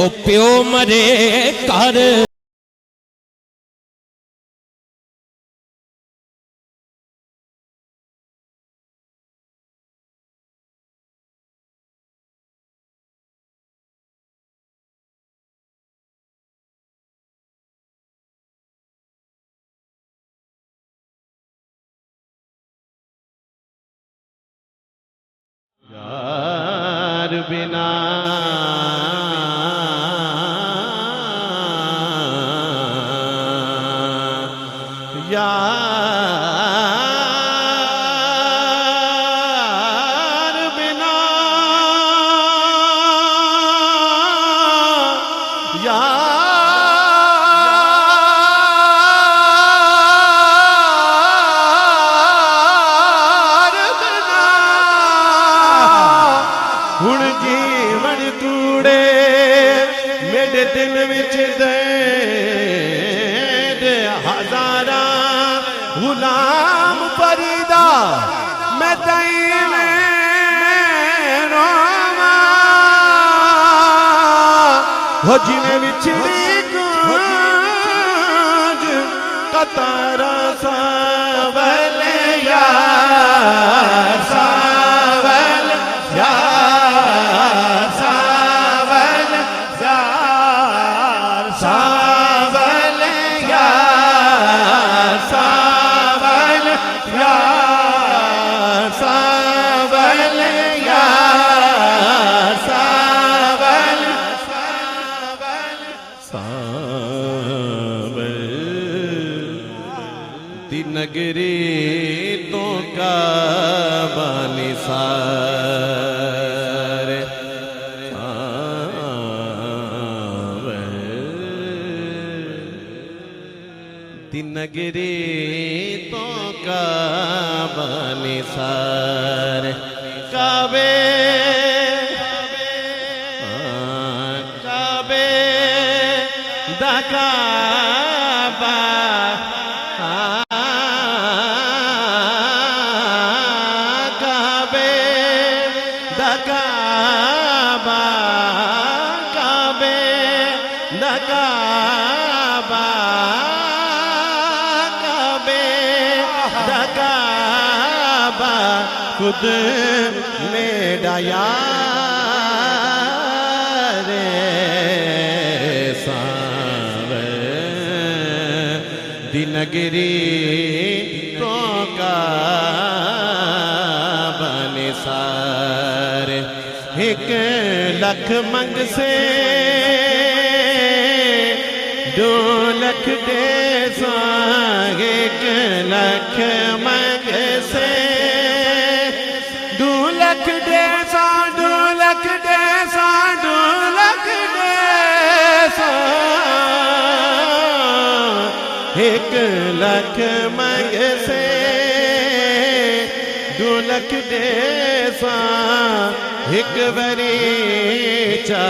ओ प्यो मरे कर यार बिना यार बिना हुण जीवन कूड़े मेरे दिल विच दे हजारा गुलाम फरीदा मैं तई रोवा हो जिने विछड़ी गूंज कतारा सावल यार सावल यार सावल यार सावल यार सावल यार सावल यार सावल सावल दी नगरी तो का बानी सारे दी नगरी तो का बानी सारे काबे काबे दा काबा काबे दा काबा काबे दा काबा काबे दा काबा खुद मेरा यार सावे दी नगरी तो का बने सारे 1 लाख मंग से 2 लाख दे 1 लाख मंग से 2 लाख दे 2 लाख दे 2 लाख दे 1 लाख मंग से 2 लाख दे 1 बरी चा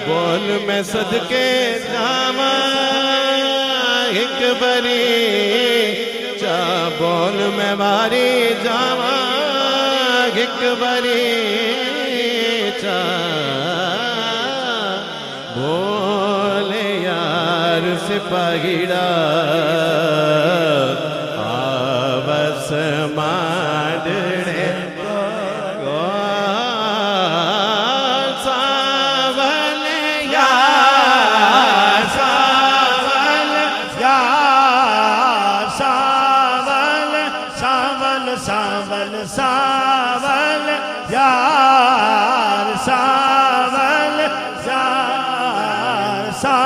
बोल मैं सदके जावा 1 बरी चा बोल मैं मारी जावा 1 बरी चा बोले यार सिपाहीड़ा आवस माडने सावल यार सावल यार सावल सावल सावल सावल यार सावल यार सा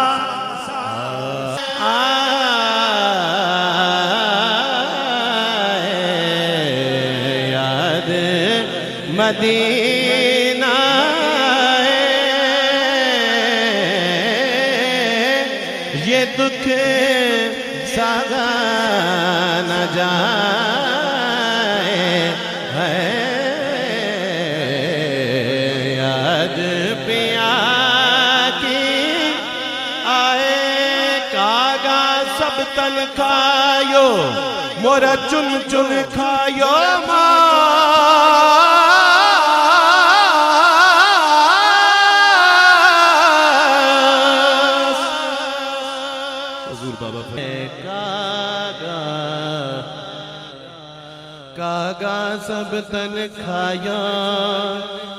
याद मदीना ये दुख सहा न जाए है याद पिया की आए कागा सब तन खायो मोरा चुन चुन खायो कागा सब तन खाया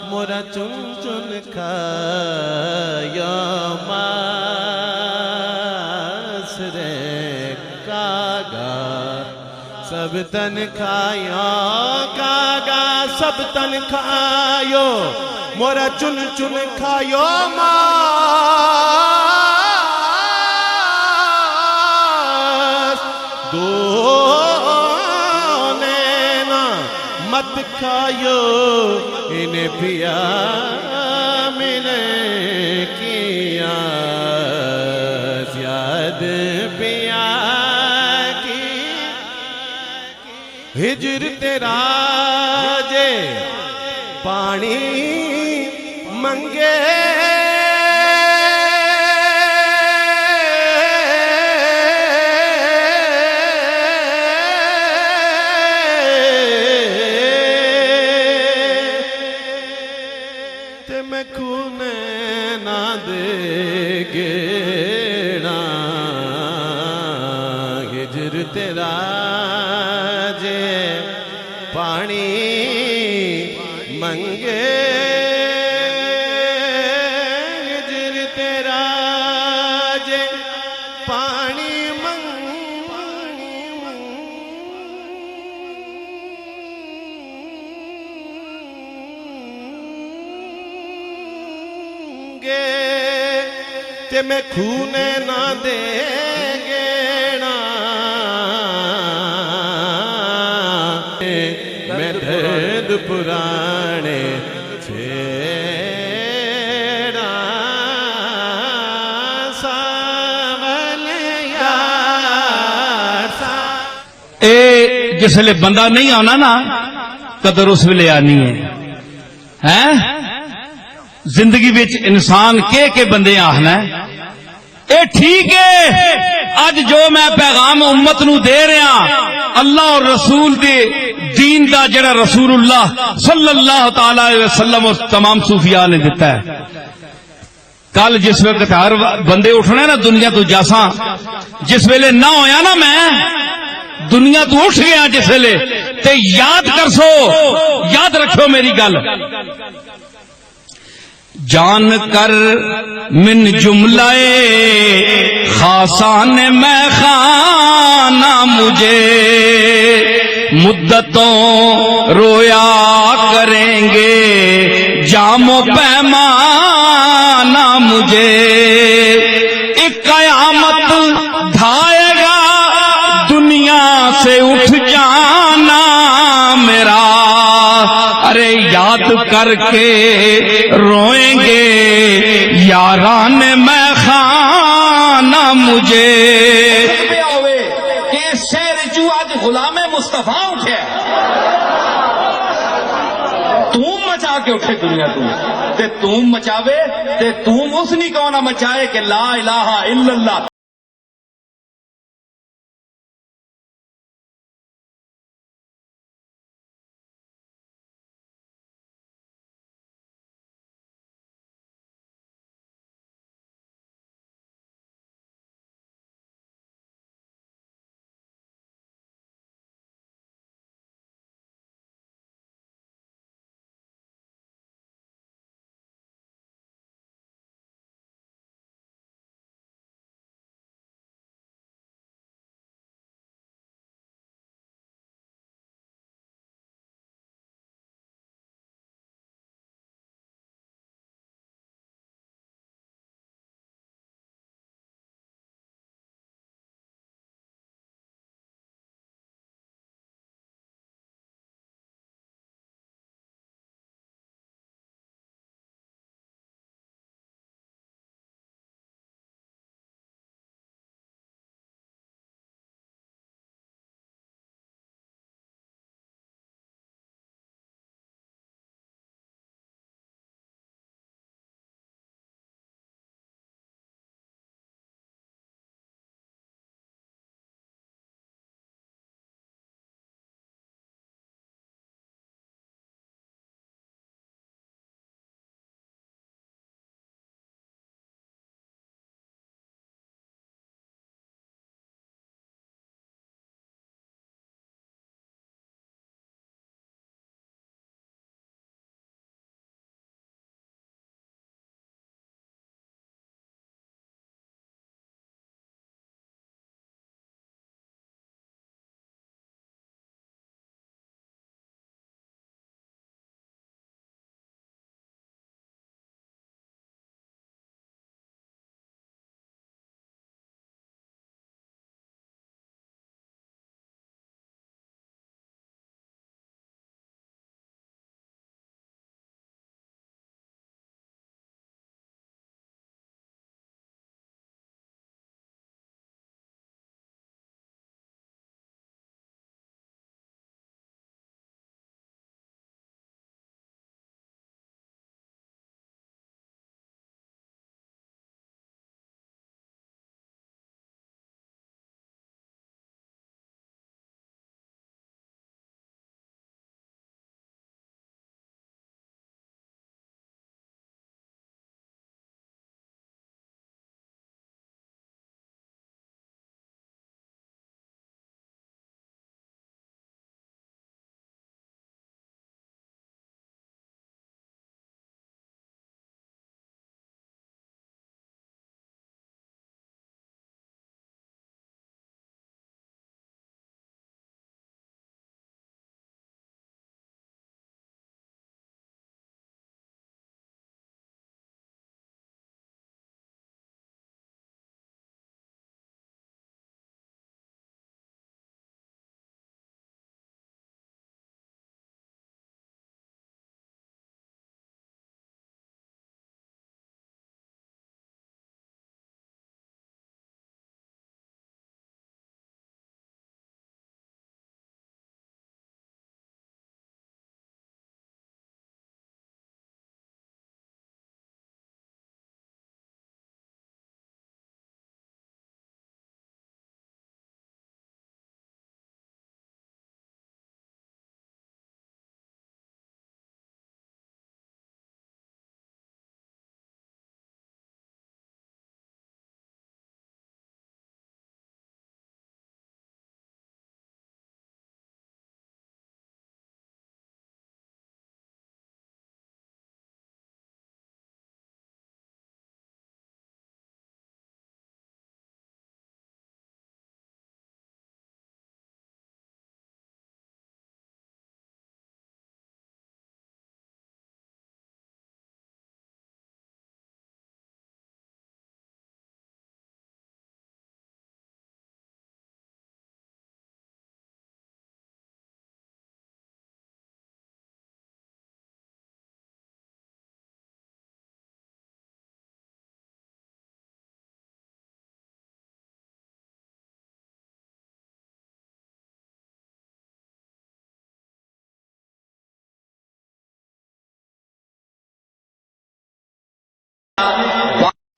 मोरा चुन चुन खाया मास रे कागा सब तन खाया कागा सब तन खायो मोरा चुन चुन खायो मास दो मत खायो इन्हें पिया मैंने किया याद पिया की हिजर तेरा जे पानी मंगे मैं खून ना दे गेना हिजर तेरा जे पानी मंगे हिजर तेरा जे पानी ते मैं खून ना देंगे ना मैं दर्द पुराने छेड़ा सावल यार ए जिसले बंदा नहीं आना ना कदर उस वेले आनी है जिंदगी विच इंसान के बंदे आखना है ए ठीक है अज जो मैं पैगाम उम्मत नू दे रहा अल्लाह और रसूल दे दीन दा जड़ा रसूलुल्लाह सल्लल्लाहु तआला अलैहि वसल्लम और तमाम सूफिया ने दिता है कल जिस वक्त हर बंदे उठना ना दुनिया तो जासा जिस वेले ना होया ना मैं दुनिया तो उठ गया जिस वेले ते याद कर सो याद रखो मेरी गल जान कर मिन जुमलाए खासान मैं खाना मुझे मुद्दतों रोया करेंगे जामो पैमाना मुझे एक कयामत ढाएगा दुनिया से उठ जाना मेरा अरे याद करके रोएंगे यारान मैं खाना मुझे के शहर चू आज गुलामे मुस्तफा उठे तू मचा के उठे दुनिया तू मचावे ते तू उस नहीं कौन मचाए कि ला इलाहा इल्लल्लाह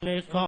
लिखा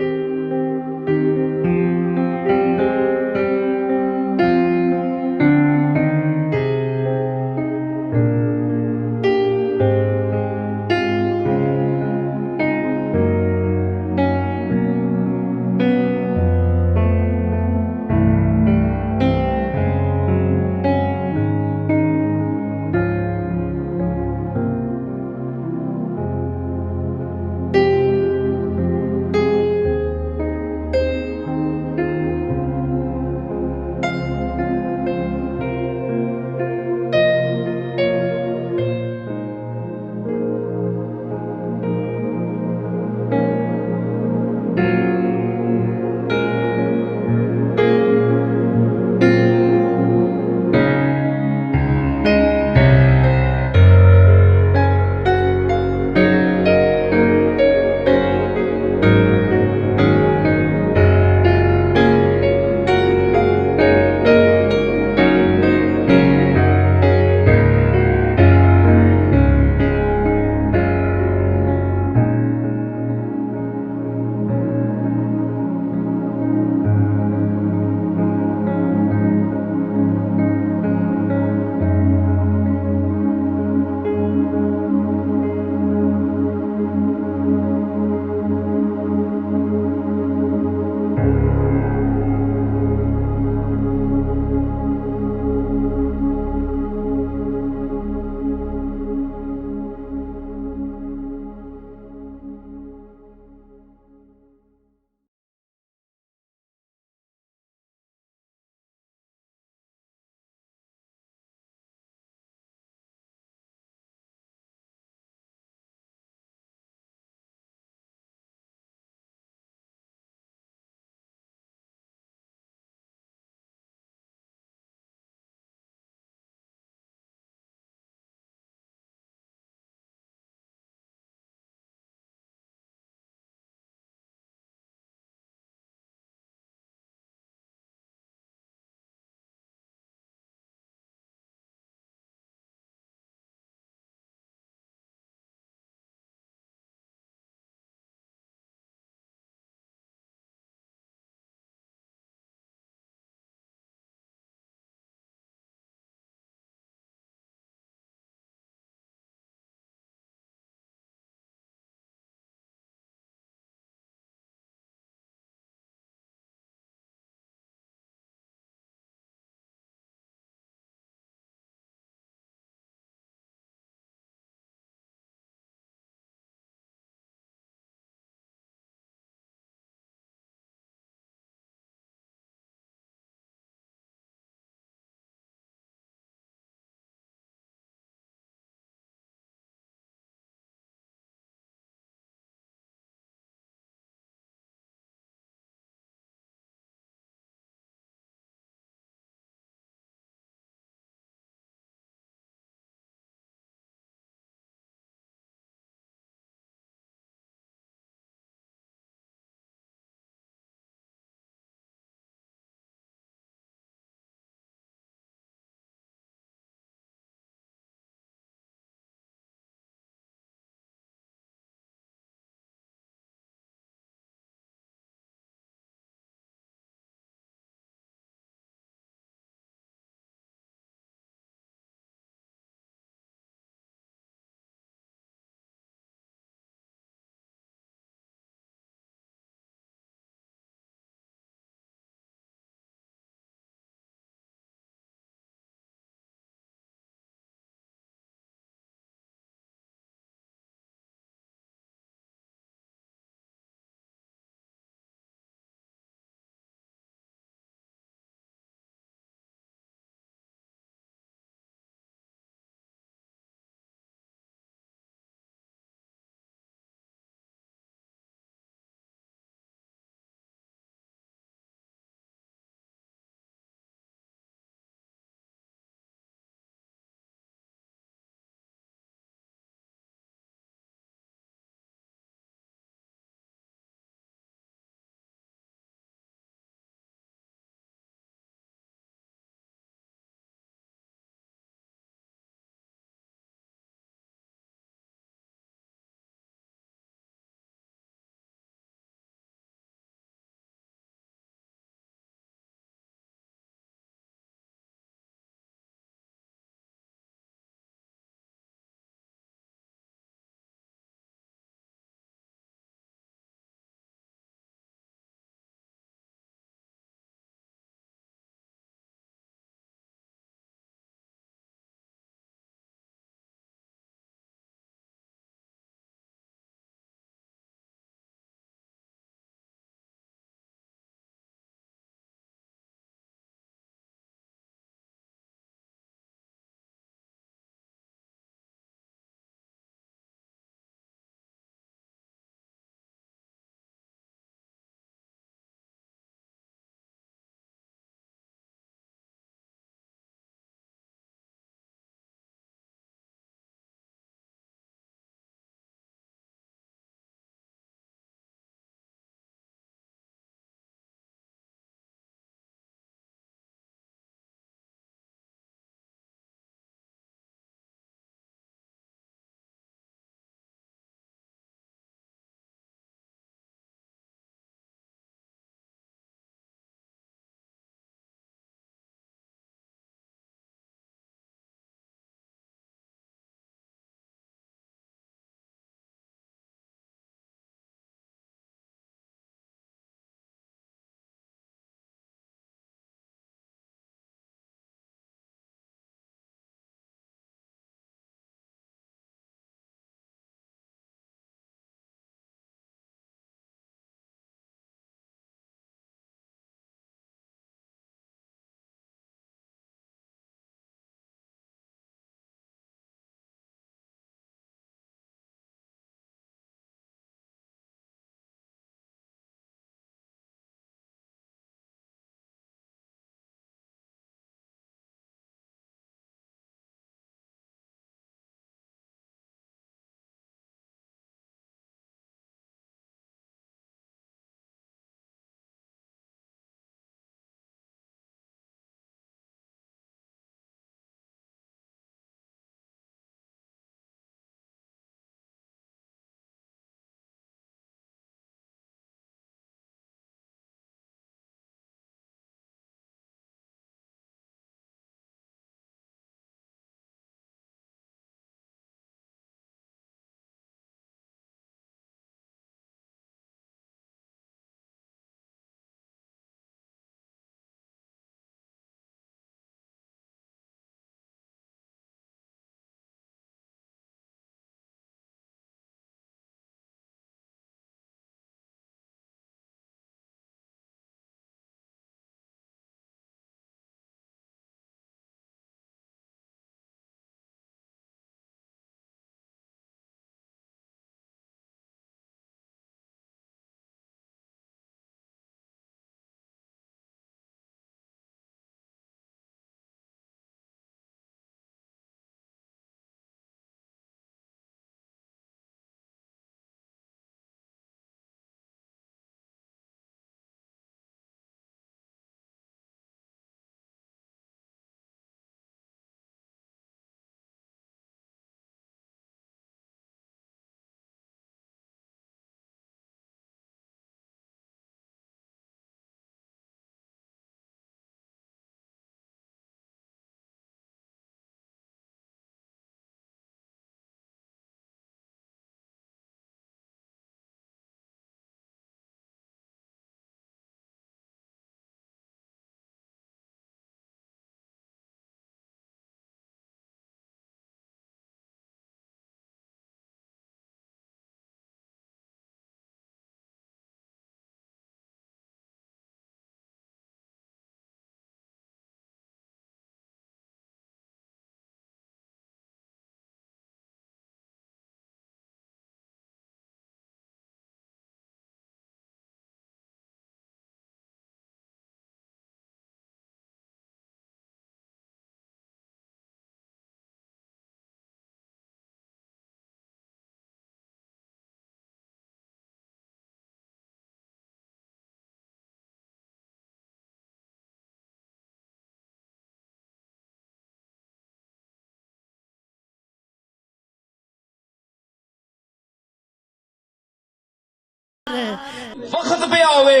वक्त पे आवे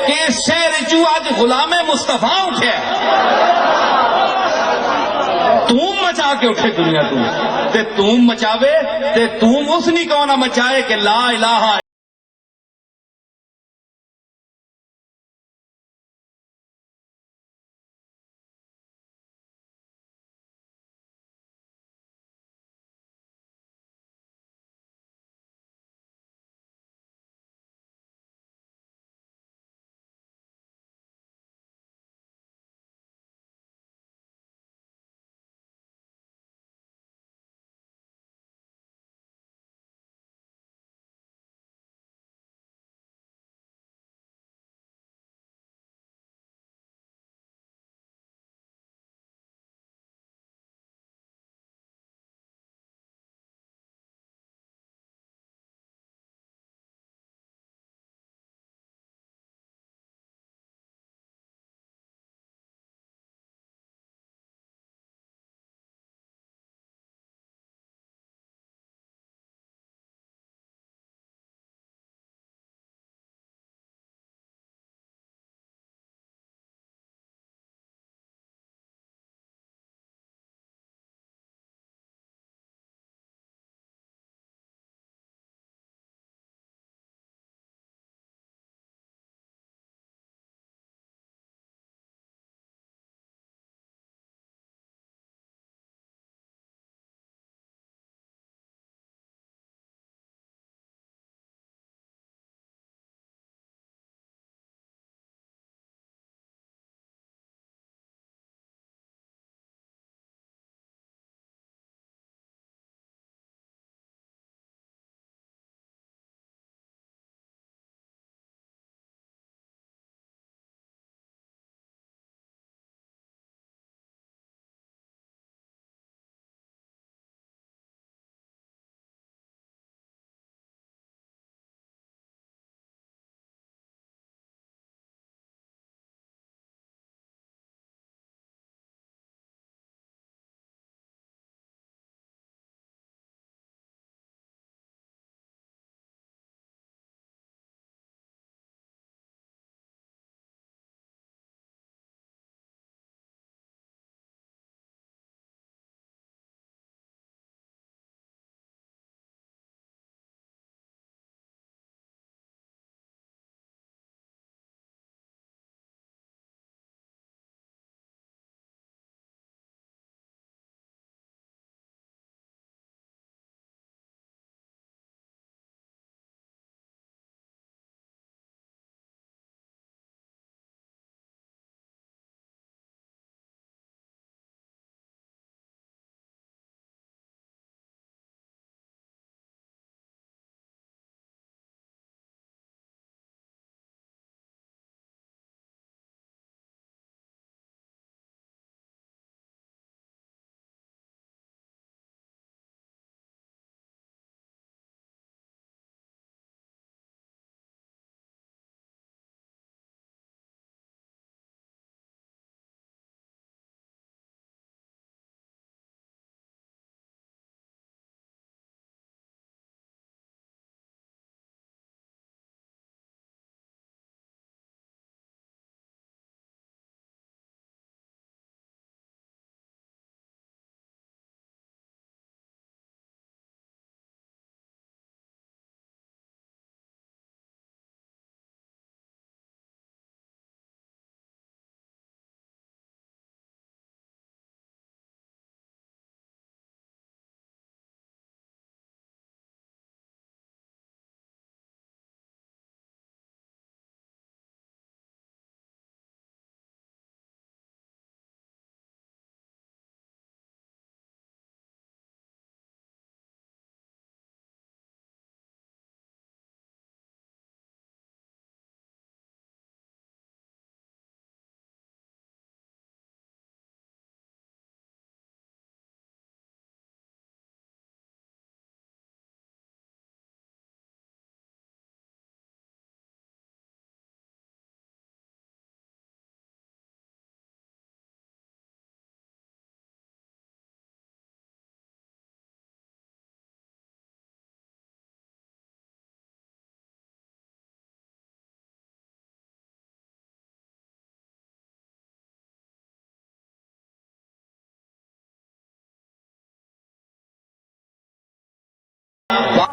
कि इस शहर चू अज गुलामे मुस्तफा उठे तूम मचा के उठे दुनिया ते तूम मचावे ते तूम उस नहीं कौन मचाए कि ला इलाहा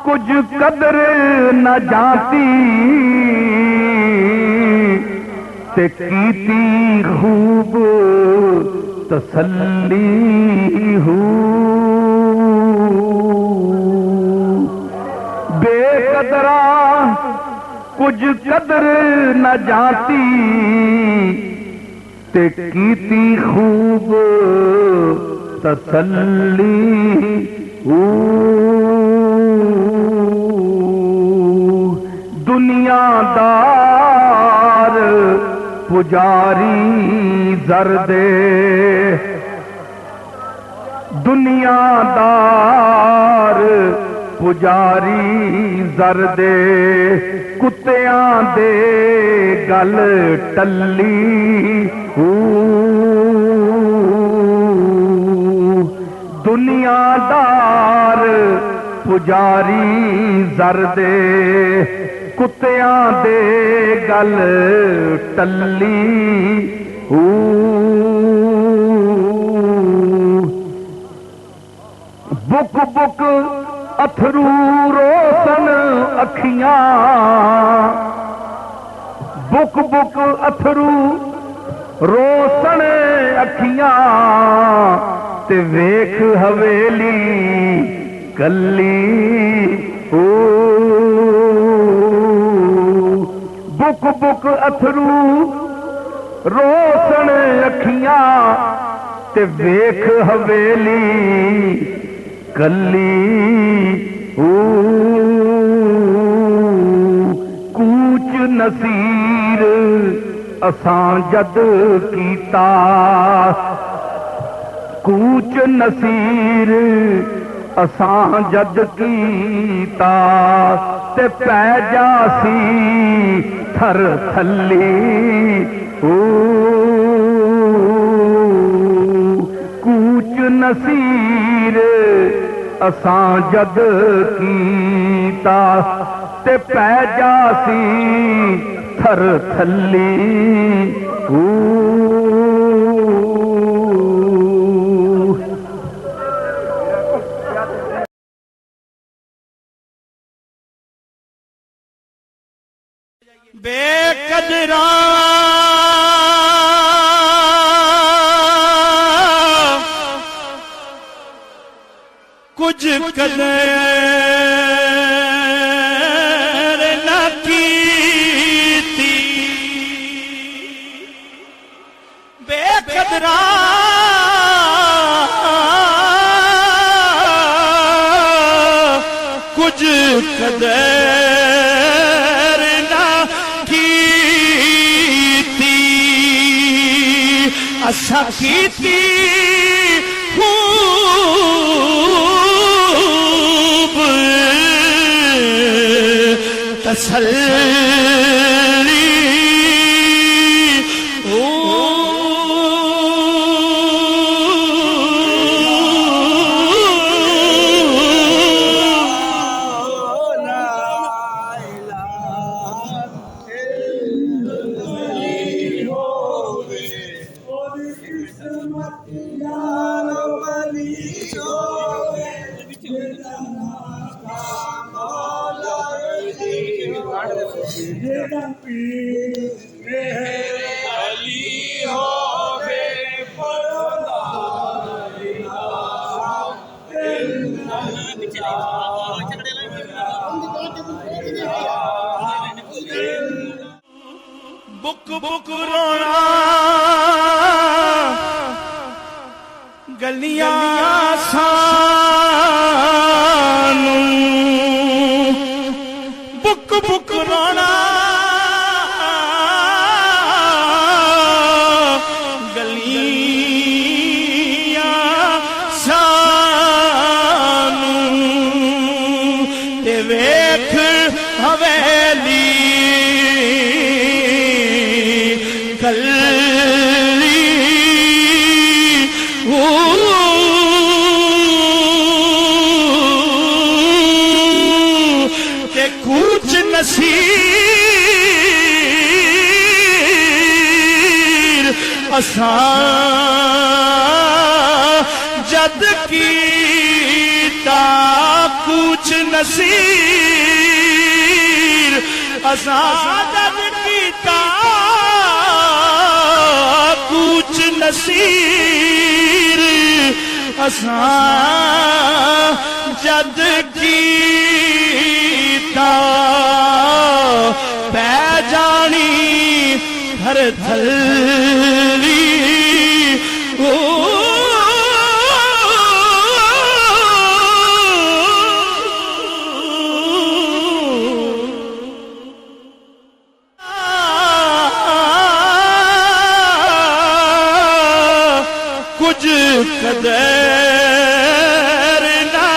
कुछ कदर न जाती ते कीती खूब तसल्ली हूँ बेकदरा कुछ कदर न जाती ते कीती खूब तसल्ली दुनियादार पुजारी जरदे दुनियादार पुजारी जरदे कुत्तियां दे गल टल्ली दुनियादार पुजारी जरदे कुत्तियां दे गल टल्ली बुक बुक अथरू रोसन अखियां बुक बुक अथरू रोसन अखियां ते वेख हवेली कल्ली बुक बुक अथरू रोसन अखियां ते वेख हवेली कल्ली कूच नसीर असां जद कीता कूच नसीर असां जद कीता ते पै जासी थर थल्ली कूच नसीर असां जद कीता ते पै जासी थर थल्ली बेकदरा कुछ कदर न कीती बेकदरा कुछ कदर न कीती असा कीती खूब तसल्ली बुक बुक रोना गलियां सानू बुक बुक रोना गलियां सानू ते वेख हवेली कुछ नसीर असां जद कीता कूच नसीर असा जद कीता कूच नसीर असा जद कीता पै जानी हर थल्ली ओ कुछ कदर ना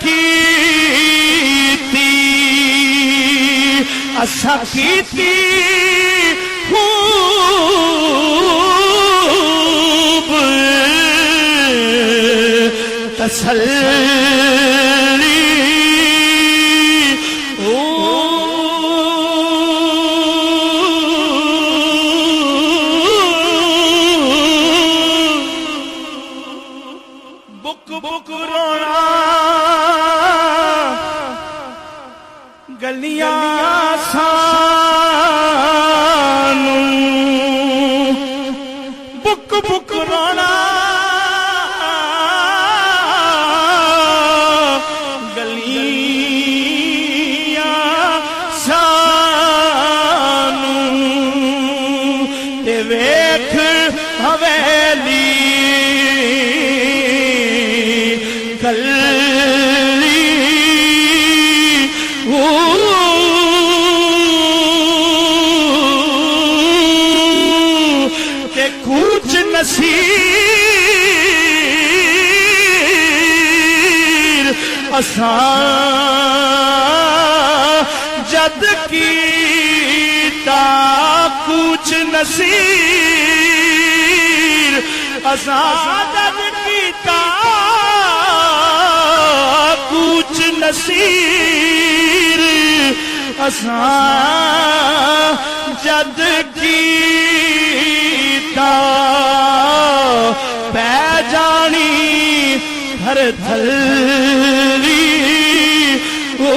कीती असा कीती खूब तसल्ली ओ बुक बुक रोना गलियां सानू बुक बुक रोना गलियां सानू ते वेख हवेली कल्ली ओ के कूच नसीर असा जद कीता कूच नसीर असा जद कीता कूच नसीर असा जद कीता पै जानी हर थल्ली ओ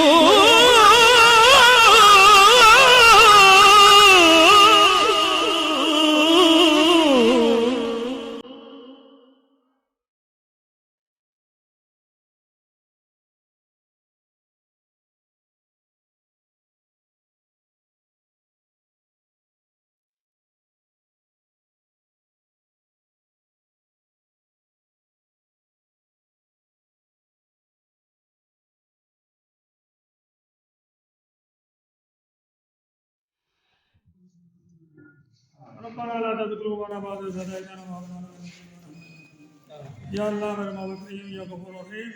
रब्बना ला तुज़िग़ क़ुलूबना बअद इज़ हदैयतना व हब लना मिन लदुन्का या अल्लाह मेरे मौला करीम या गफूर रहीम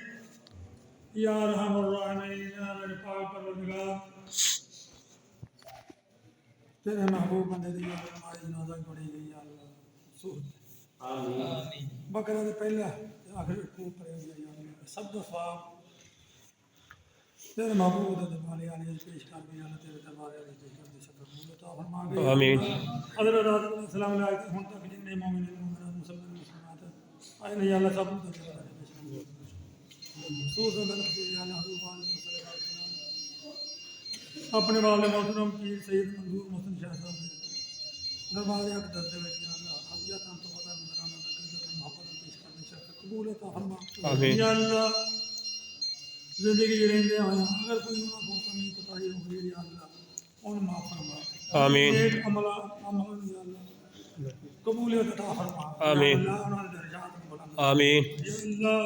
या रहमान रहीम या मेरे पाक परवरदिगार तेरे महबूब बंदे दी नमाज जनाजा पढ़ी गई या अल्लाह आमीन बकरा दे पहला आखिर खूब पढ़े गया या अल्लाह सब दा सवाब तेरे महबूब दे दरबार आले पेश कर गया अल्लाह तेरे दरबार आले पेश कर दे शक्र तो फरमा गए आमीन हज़रत सलाम अलैहि हुन तक जिन्ने मोमिन मुसलमान मुसलमात आए नहीं अल्लाह सब को सूर में या अल्लाह अपने वाले मोहतरम पीर सैयद मंजूर मोहसिन शाह साहब दरबार अक़दस दे विच या अल्लाह हदियत हम तो पता नजराना इज्जत मोहब्बत पेश करने शक्र कबूल अता फरमा आमीन या अल्लाह जिंदगी रहंदे आया अगर कोई उन्हां को कमी कोताही हो गई या अल्लाह उन माफ फरमा आमीन नेक अमल या अल्लाह कबूलियत अता फरमा आमीन अल्लाह उन्हां दे दर्जात को बुलंद आमीन या अल्लाह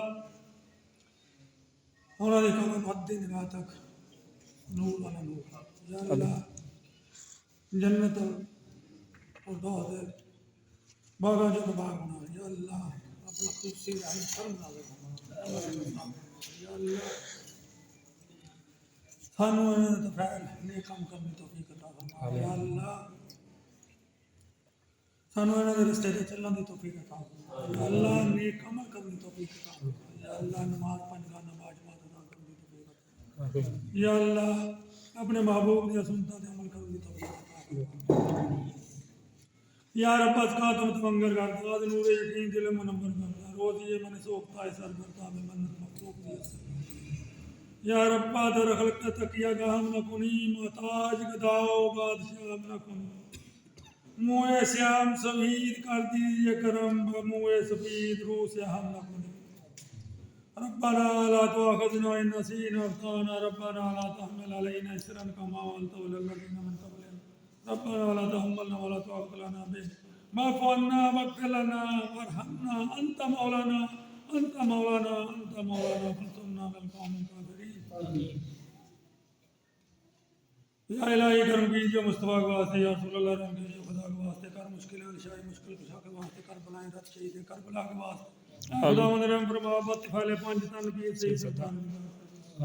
उन्हां दे कमल मद्दे निगाह तक नूर वाला नूर या अल्लाह जन्नत और दौर बागा जो बाग बना या अल्लाह अपना खुशी रहम करम नाज़िल फरमा या अल्लाह सानू इन्हां दे फैल नेक काम करने तौफीक अता फरमा या अल्लाह सानू इन्हां दे रस्ते ते चलण दी तौफीक अता फरमा या अल्लाह नेक अमल करने तौफीक अता फरमा या अल्लाह नमाज पंज गाना बाजमात अदा करने दी तौफीक अता या अल्लाह अपने महबूब दी सुन्नत ते अमल करने दी तौफीक अता फरमा या रब का तुम तमंगर कर दाद नूर यकीन दिल मुनव्वर कर रोज ये मन सोखता है सर करता में मन्नत मखलूक दी या रब्बा दर खल्क तकिया गाम न कुनी मोहताज गदाओ बादशाह न कुनी मुए श्याम सफीद कर दीजिए करम मुए सफीद रू से हम न कुनी रब्बना ला तुअखिज़ना इन नसीना अख़्ताअना रब्बना ला तहमिल अलैना इसरन कमा हमलतहु अलल लज़ीना मिन क़ब्लिना रब्बना ला तहमिलना वला तुअख़िज़ना बिही वाअफ़ु अन्ना वग़फ़िर लना वरहमना अंत मौलाना फंसुरना अलल क़ौमिल काफ़िरीन। या इलाही करम कीजिए मुस्तफ़ा के वास्ते, या रसूल अल्लाह रहम कीजिए खुदा के वास्ते, कर मुश्किल शाही मुश्किल कुशा के वास्ते, कर बलाएं रत शहीद करबला के वास्ते खुदावंद रहम फरमा बत फैले पंज तन पीर सही सुल्तान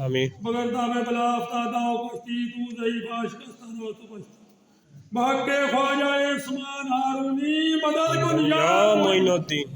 आमीन। बगैर दावे बला आफ्तादाओ कुश्ती तू ज़ईफ़ आशिकस्तान हो तो बचता भाग्य ख्वाजा उस्मान हारूनी मदद कुन या या मोइनुद्दीन।